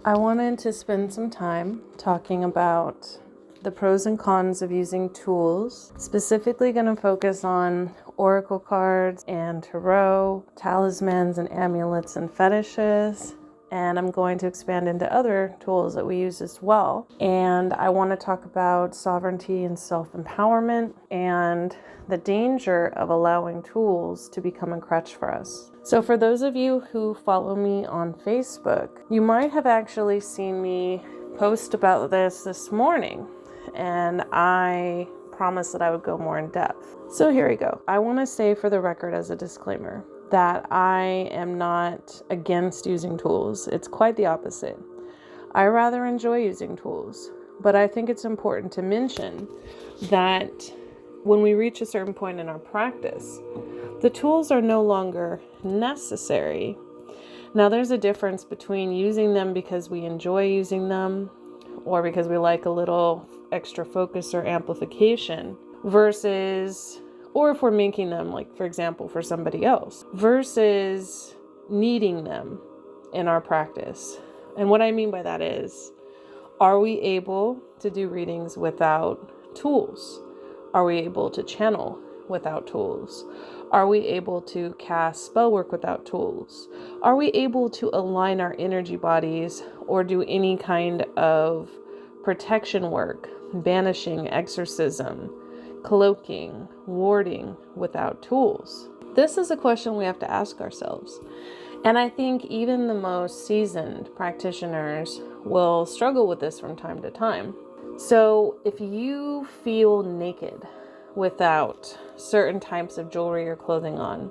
I wanted to spend some time talking about the pros and cons of using tools. Specifically going to focus on oracle cards and tarot, talismans and amulets and fetishes. And I'm going to expand into other tools that we use as well. And I want to talk about sovereignty and self-empowerment and the danger of allowing tools to become a crutch for us. So for those of you who follow me on Facebook, you might have actually seen me post about this morning, and I promised that I would go more in depth. So here we go. I want to say for the record as a disclaimer that I am not against using tools. It's quite the opposite. I rather enjoy using tools, but I think it's important to mention that when we reach a certain point in our practice, the tools are no longer necessary. Now, there's a difference between using them because we enjoy using them or because we like a little extra focus or amplification versus, or if we're making them, like, for example, for somebody else, versus needing them in our practice. And what I mean by that is, are we able to do readings without tools? Are we able to channel without tools? Are we able to cast spell work without tools? Are we able to align our energy bodies or do any kind of protection work, banishing, exorcism, cloaking, warding without tools? This is a question we have to ask ourselves. And I think even the most seasoned practitioners will struggle with this from time to time. So if you feel naked without certain types of jewelry or clothing on,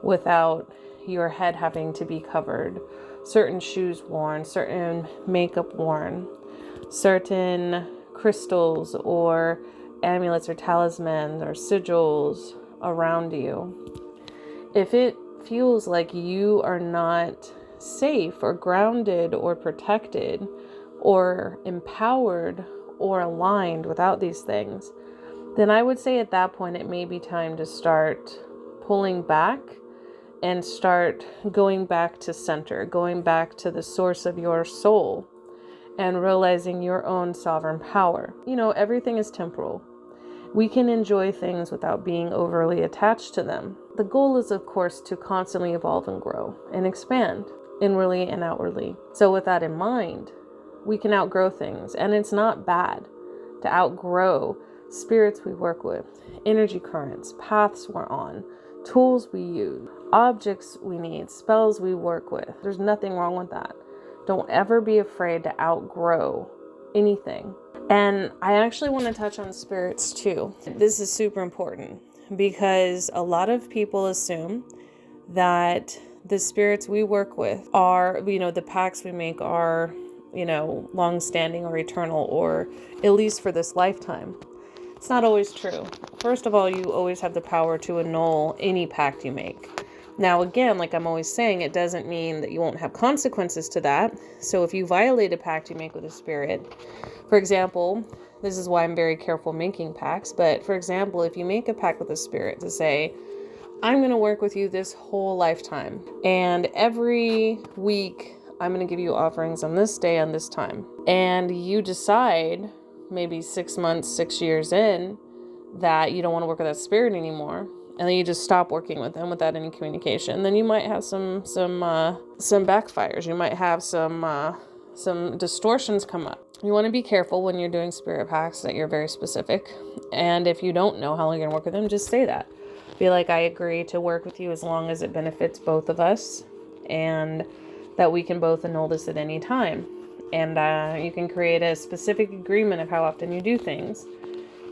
without your head having to be covered, certain shoes worn, certain makeup worn, certain crystals or amulets or talismans or sigils around you, if it feels like you are not safe or grounded or protected or empowered or aligned without these things, then I would say at that point it may be time to start pulling back and start going back to center, going back to the source of your soul and realizing your own sovereign power. You know, everything is temporal. We can enjoy things without being overly attached to them. The goal is, of course, to constantly evolve and grow and expand inwardly and outwardly. So with that in mind, we can outgrow things, and it's not bad to outgrow spirits we work with, energy currents, paths we're on, tools we use, objects we need, spells we work with. There's nothing wrong with that. Don't ever be afraid to outgrow anything. And I actually want to touch on spirits too. This is super important because a lot of people assume that the spirits we work with are, the pacts we make are, long-standing or eternal, or at least for this lifetime. It's not always true. First of all, you always have the power to annul any pact you make. Now, again, like I'm always saying, it doesn't mean that you won't have consequences to that. So if you violate a pact you make with a spirit, for example, this is why I'm very careful making pacts, but for example, if you make a pact with a spirit to say, I'm going to work with you this whole lifetime, and every week I'm going to give you offerings on this day, on this time, and you decide maybe 6 months, 6 years in that you don't want to work with that spirit anymore, and then you just stop working with them without any communication, then you might have some backfires. You might have some distortions come up. You want to be careful when you're doing spirit pacts that you're very specific. And if you don't know how long you're going to work with them, just say that. Be like, I agree to work with you as long as it benefits both of us, and that we can both annul this at any time. And you can create a specific agreement of how often you do things.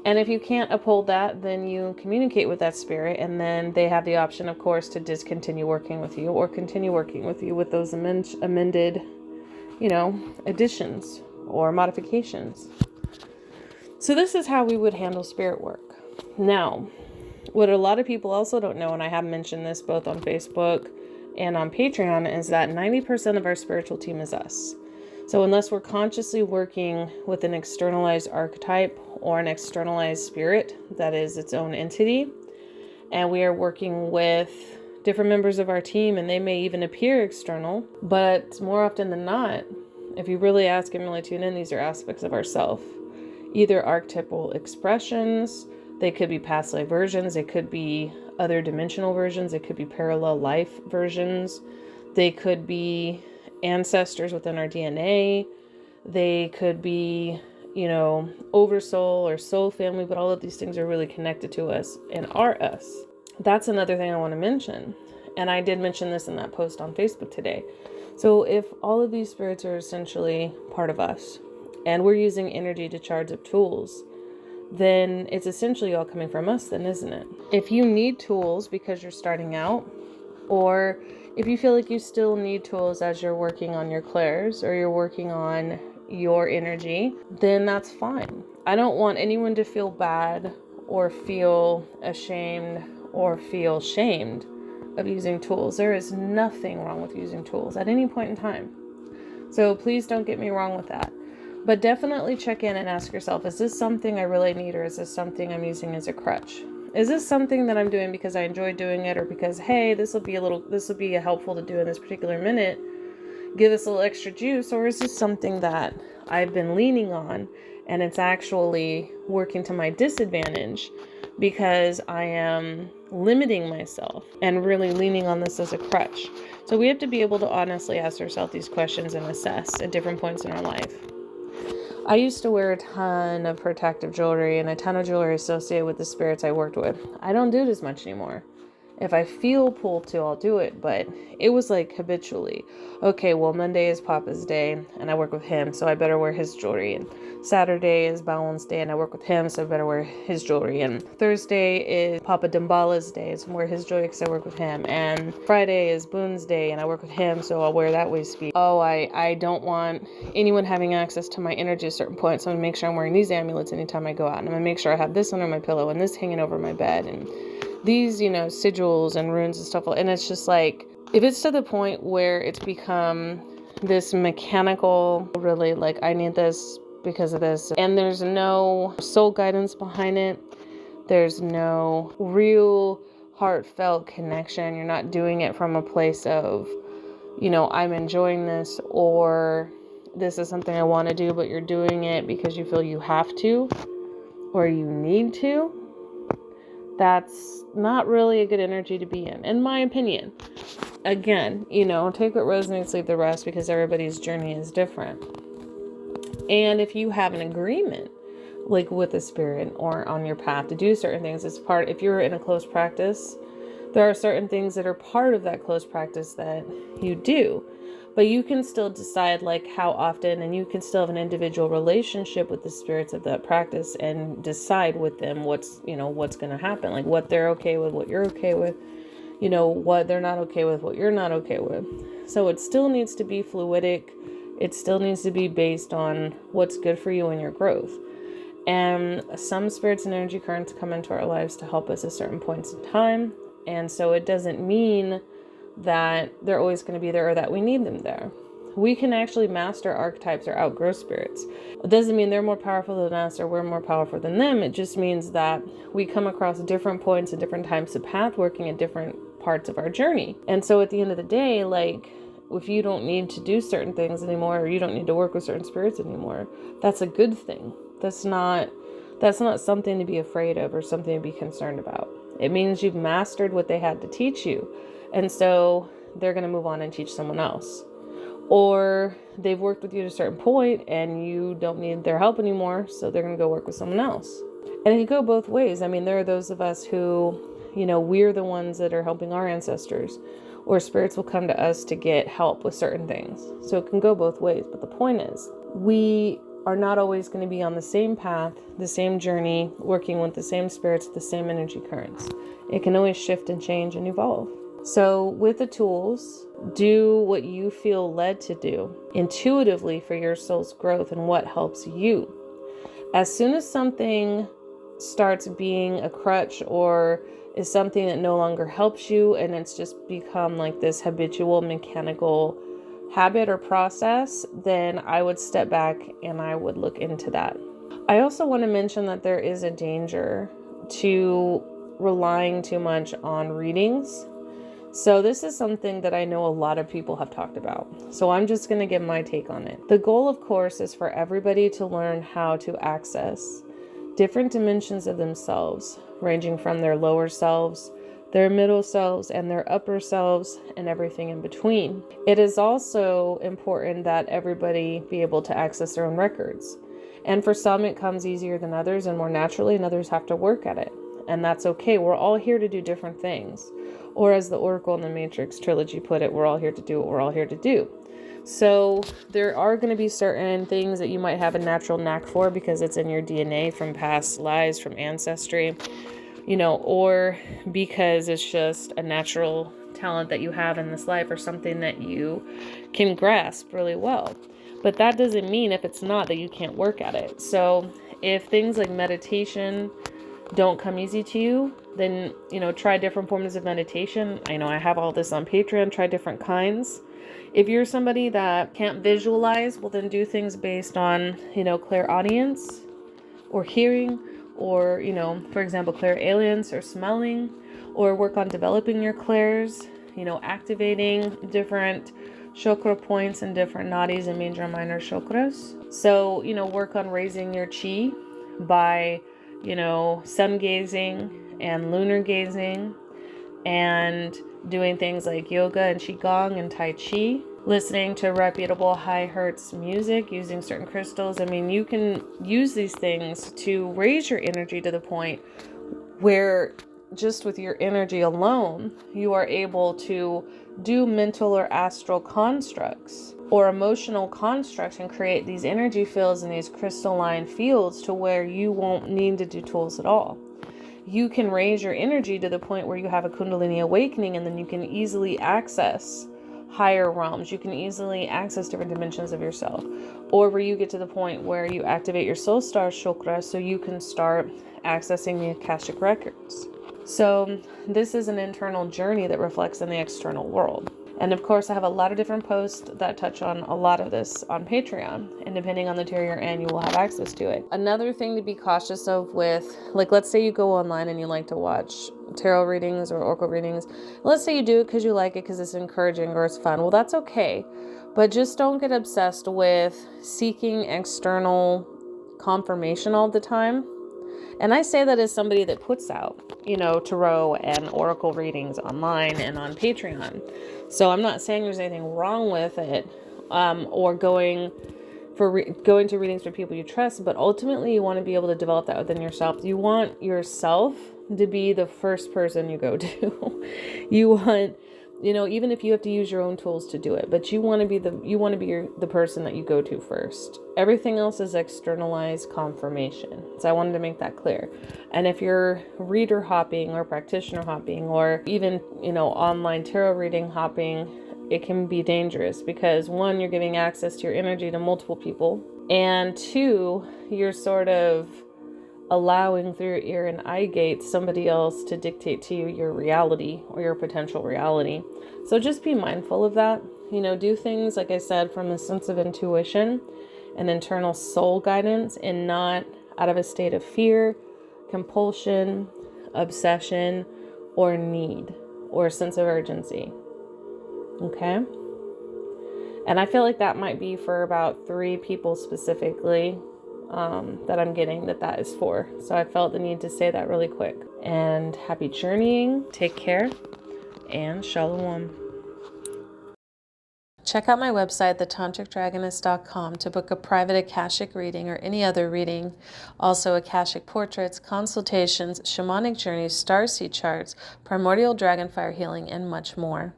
And if you can't uphold that, then you communicate with that spirit, and then they have the option, of course, to discontinue working with you or continue working with you with those amended, additions or modifications. So this is how we would handle spirit work. Now, what a lot of people also don't know, and I have mentioned this both on Facebook and on Patreon, is that 90% of our spiritual team is us. So unless we're consciously working with an externalized archetype or an externalized spirit that is its own entity, and we are working with different members of our team, and they may even appear external, but more often than not, If you really ask and really tune in, these are aspects of ourself. Either archetypal expressions, they could be past life versions, they could be other dimensional versions, they could be parallel life versions, they could be ancestors within our DNA, they could be, oversoul or soul family, but all of these things are really connected to us and are us. That's another thing I want to mention. And I did mention this in that post on Facebook today. So if all of these spirits are essentially part of us and we're using energy to charge up tools, then it's essentially all coming from us then, isn't it? If you need tools because you're starting out, or if you feel like you still need tools as you're working on your clairs or you're working on your energy, then that's fine. I don't want anyone to feel bad or feel ashamed or feel shamed of using tools. There is nothing wrong with using tools at any point in time. So please don't get me wrong with that. But definitely check in and ask yourself, is this something I really need, or is this something I'm using as a crutch? Is this something that I'm doing because I enjoy doing it, or because, hey, this will be helpful to do in this particular minute, give us a little extra juice? Or is this something that I've been leaning on and it's actually working to my disadvantage because I am limiting myself and really leaning on this as a crutch? So we have to be able to honestly ask ourselves these questions and assess at different points in our life. I used to wear a ton of protective jewelry and a ton of jewelry associated with the spirits I worked with. I don't do it as much anymore. If I feel pulled to, I'll do it, but it was like habitually. Okay, well, Monday is Papa's day and I work with him, so I better wear his jewelry. And Saturday is Balance Day and I work with him, so I better wear his jewelry. And Thursday is Papa Dambala's day, so I wear his jewelry because I work with him. And Friday is Boone's day and I work with him, so I'll wear that waist bead. Oh, I don't want anyone having access to my energy at a certain point, so I'm gonna make sure I'm wearing these amulets anytime I go out. And I'm gonna make sure I have this under my pillow and this hanging over my bed and these, sigils and runes and stuff. And it's just like, if it's to the point where it's become this mechanical, really like, I need this because of this, and there's no soul guidance behind it, there's no real heartfelt connection, you're not doing it from a place of, I'm enjoying this, or this is something I want to do, but you're doing it because you feel you have to, or you need to, that's not really a good energy to be in my opinion. Again, take what resonates, leave the rest, because everybody's journey is different. And if you have an agreement, like with a spirit or on your path to do certain things, if you're in a close practice, there are certain things that are part of that close practice that you do. But you can still decide like how often, and you can still have an individual relationship with the spirits of that practice and decide with them what's going to happen, like what they're okay with, what you're okay with, what they're not okay with, what you're not okay with. So it still needs to be fluidic. It still needs to be based on what's good for you and your growth. And some spirits and energy currents come into our lives to help us at certain points in time. And so it doesn't mean that they're always going to be there or that we need them there. We can actually master archetypes or outgrow spirits. It doesn't mean they're more powerful than us or we're more powerful than them. It just means that we come across different points and different types of path working at different parts of our journey. And so at the end of the day, like, if you don't need to do certain things anymore, or you don't need to work with certain spirits anymore, that's a good thing. That's not something to be afraid of or something to be concerned about. It means you've mastered what they had to teach you. And so they're going to move on and teach someone else. Or they've worked with you to a certain point and you don't need their help anymore, so they're going to go work with someone else. And it can go both ways. I mean, there are those of us who, we're the ones that are helping our ancestors, or spirits will come to us to get help with certain things. So it can go both ways. But the point is, we are not always going to be on the same path, the same journey, working with the same spirits, the same energy currents. It can always shift and change and evolve. So with the tools, do what you feel led to do intuitively for your soul's growth and what helps you. As soon as something starts being a crutch or is something that no longer helps you and it's just become like this habitual mechanical habit or process, then I would step back and I would look into that. I also want to mention that there is a danger to relying too much on readings. So this is something that I know a lot of people have talked about. So I'm just going to give my take on it. The goal, of course, is for everybody to learn how to access different dimensions of themselves, ranging from their lower selves, their middle selves, and their upper selves, and everything in between. It is also important that everybody be able to access their own records. And for some, it comes easier than others and more naturally, and others have to work at it. And that's okay. We're all here to do different things. Or as the Oracle in the Matrix trilogy put it, we're all here to do what we're all here to do. So there are going to be certain things that you might have a natural knack for because it's in your DNA from past lives, from ancestry, or because it's just a natural talent that you have in this life or something that you can grasp really well. But that doesn't mean if it's not that you can't work at it. So if things like meditation don't come easy to you, then, try different forms of meditation. I know I have all this on Patreon, try different kinds. If you're somebody that can't visualize, well, then do things based on, clairaudience or hearing or, for example, clairalience or smelling, or work on developing your clairs, activating different chakra points and different nadis and major and minor chakras. So, work on raising your chi by sun gazing and lunar gazing and doing things like yoga and qigong and tai chi, listening to reputable high hertz music, using certain crystals. I mean, you can use these things to raise your energy to the point where just with your energy alone, you are able to do mental or astral constructs or emotional constructs and create these energy fields and these crystalline fields to where you won't need to do tools at all. You can raise your energy to the point where you have a Kundalini awakening, and then you can easily access higher realms. You can easily access different dimensions of yourself, or where you get to the point where you activate your soul star chakra so you can start accessing the akashic records. So this is an internal journey that reflects in the external world. And of course, I have a lot of different posts that touch on a lot of this on Patreon, and depending on the tier you're in, you will have access to it. Another thing to be cautious of with, like, let's say you go online and you like to watch tarot readings or oracle readings. Let's say you do it because you like it, because it's encouraging or it's fun. Well, that's okay. But just don't get obsessed with seeking external confirmation all the time. And I say that as somebody that puts out, tarot and oracle readings online and on Patreon. So I'm not saying there's anything wrong with it, or going to readings for people you trust, but ultimately you want to be able to develop that within yourself. You want yourself to be the first person you go to. You want, even if you have to use your own tools to do it, but you want to be the person that you go to first. Everything else is externalized confirmation. So I wanted to make that clear. And if you're reader hopping or practitioner hopping, or even, online tarot reading hopping, it can be dangerous because 1, you're giving access to your energy to multiple people, and 2, you're sort of allowing through your ear and eye gate somebody else to dictate to you your reality or your potential reality. So just be mindful of that. Do things, like I said, from a sense of intuition and internal soul guidance, and not out of a state of fear, compulsion, obsession, or need, or a sense of urgency. Okay? And I feel like that might be for about 3 people specifically that I'm getting that is for. So I felt the need to say that really quick. And happy journeying. Take care. And shalom. Check out my website, thetantricdragoness.com, to book a private akashic reading or any other reading. Also, akashic portraits, consultations, shamanic journeys, starseed charts, primordial dragon fire healing, and much more.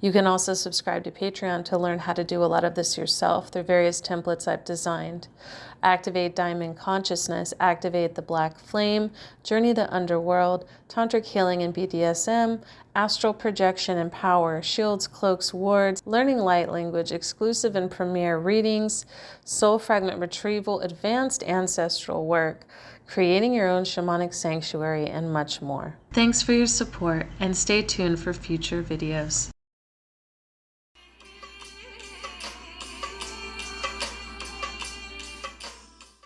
You can also subscribe to Patreon to learn how to do a lot of this yourself through various templates I've designed. Activate Diamond Consciousness, Activate the Black Flame, Journey the Underworld, Tantric Healing and BDSM, Astral Projection and Power, Shields, Cloaks, Wards, Learning Light Language, Exclusive and Premier Readings, Soul Fragment Retrieval, Advanced Ancestral Work, Creating Your Own Shamanic Sanctuary, and much more. Thanks for your support, and stay tuned for future videos.